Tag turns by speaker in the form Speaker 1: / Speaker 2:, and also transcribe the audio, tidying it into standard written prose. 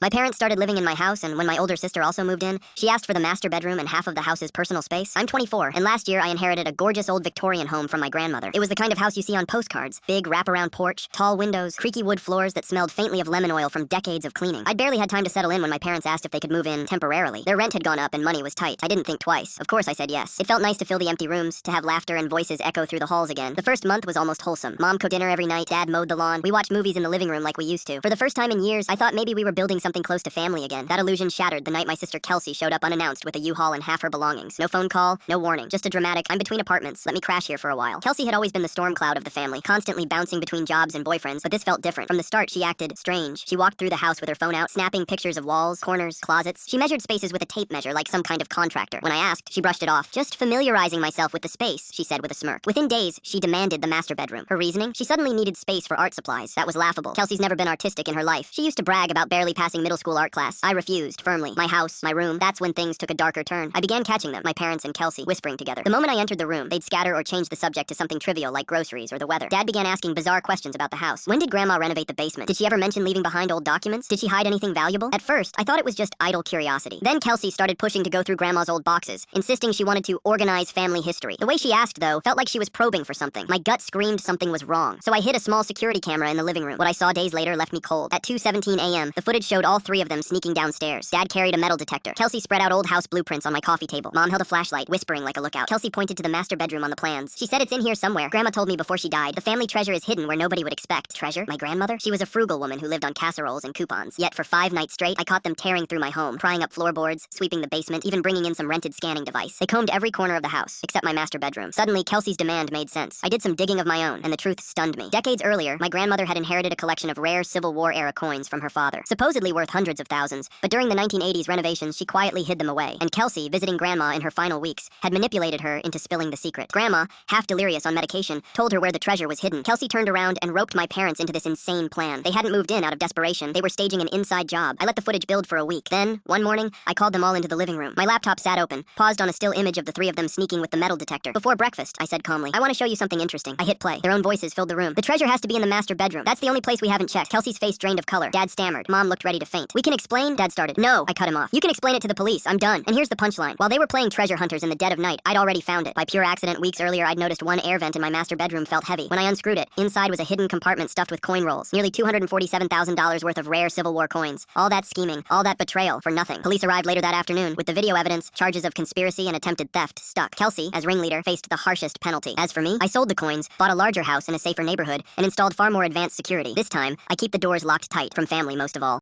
Speaker 1: My parents started living in my house, and when my older sister also moved in, she asked for the master bedroom and half of the house's personal space. I'm 24, and last year I inherited a gorgeous old Victorian home from my grandmother. It was the kind of house you see on postcards. Big, wraparound porch, tall windows, creaky wood floors that smelled faintly of lemon oil from decades of cleaning. I'd barely had time to settle in when my parents asked if they could move in temporarily. Their rent had gone up and money was tight. I didn't think twice. Of course I said yes. It felt nice to fill the empty rooms, to have laughter and voices echo through the halls again. The first month was almost wholesome. Mom cooked dinner every night, Dad mowed the lawn. We watched movies in the living room like we used to. For the first time in years, I thought maybe we were building something close to family again. That illusion shattered the night my sister Kelsey showed up unannounced with a U-Haul and half her belongings. No phone call, no warning, just a dramatic, I'm between apartments, let me crash here for a while. Kelsey had always been the storm cloud of the family, constantly bouncing between jobs and boyfriends, but this felt different. From the start, she acted strange. She walked through the house with her phone out, snapping pictures of walls, corners, closets. She measured spaces with a tape measure like some kind of contractor. When I asked, she brushed it off. Just familiarizing myself with the space, she said with a smirk. Within days, she demanded the master bedroom. Her reasoning? She suddenly needed space for art supplies. That was laughable. Kelsey's never been artistic in her life. She used to brag about barely passing middle school art class. I refused, firmly. My house, my room. That's when things took a darker turn. I began catching them, my parents and Kelsey, whispering together. The moment I entered the room, they'd scatter or change the subject to something trivial like groceries or the weather. Dad began asking bizarre questions about the house. When did Grandma renovate the basement? Did she ever mention leaving behind old documents? Did she hide anything valuable? At first, I thought it was just idle curiosity. Then Kelsey started pushing to go through Grandma's old boxes, insisting she wanted to organize family history. The way she asked, though, felt like she was probing for something. My gut screamed something was wrong. So I hid a small security camera in the living room. What I saw days later left me cold. At 2:17 a.m., the footage showed all three of them sneaking downstairs. Dad carried a metal detector. Kelsey spread out old house blueprints on my coffee table. Mom held a flashlight, whispering like a lookout. Kelsey pointed to the master bedroom on the plans. She said it's in here somewhere. Grandma told me before she died, the family treasure is hidden where nobody would expect. Treasure? My grandmother? She was a frugal woman who lived on casseroles and coupons. Yet for 5 nights straight, I caught them tearing through my home, prying up floorboards, sweeping the basement, even bringing in some rented scanning device. They combed every corner of the house, except my master bedroom. Suddenly, Kelsey's demand made sense. I did some digging of my own, and the truth stunned me. Decades earlier, my grandmother had inherited a collection of rare Civil War-era coins from her father, supposedly worth hundreds of thousands, but during the 1980s renovations, she quietly hid them away. And Kelsey, visiting Grandma in her final weeks, had manipulated her into spilling the secret. Grandma, half delirious on medication, told her where the treasure was hidden. Kelsey turned around and roped my parents into this insane plan. They hadn't moved in out of desperation. They were staging an inside job. I let the footage build for a week. Then, one morning, I called them all into the living room. My laptop sat open, paused on a still image of the three of them sneaking with the metal detector. Before breakfast, I said calmly, I want to show you something interesting. I hit play. Their own voices filled the room. The treasure has to be in the master bedroom. That's the only place we haven't checked. Kelsey's face drained of color. Dad stammered. Mom looked ready to faint. We can explain? Dad started. No, I cut him off. You can explain it to the police. I'm done. And here's the punchline. While they were playing treasure hunters in the dead of night, I'd already found it. By pure accident, weeks earlier, I'd noticed one air vent in my master bedroom felt heavy. When I unscrewed it, inside was a hidden compartment stuffed with coin rolls. Nearly $247,000 worth of rare Civil War coins. All that scheming, all that betrayal for nothing. Police arrived later that afternoon with the video evidence, charges of conspiracy and attempted theft stuck. Kelsey, as ringleader, faced the harshest penalty. As for me, I sold the coins, bought a larger house in a safer neighborhood, and installed far more advanced security. This time, I keep the doors locked tight from family most of all.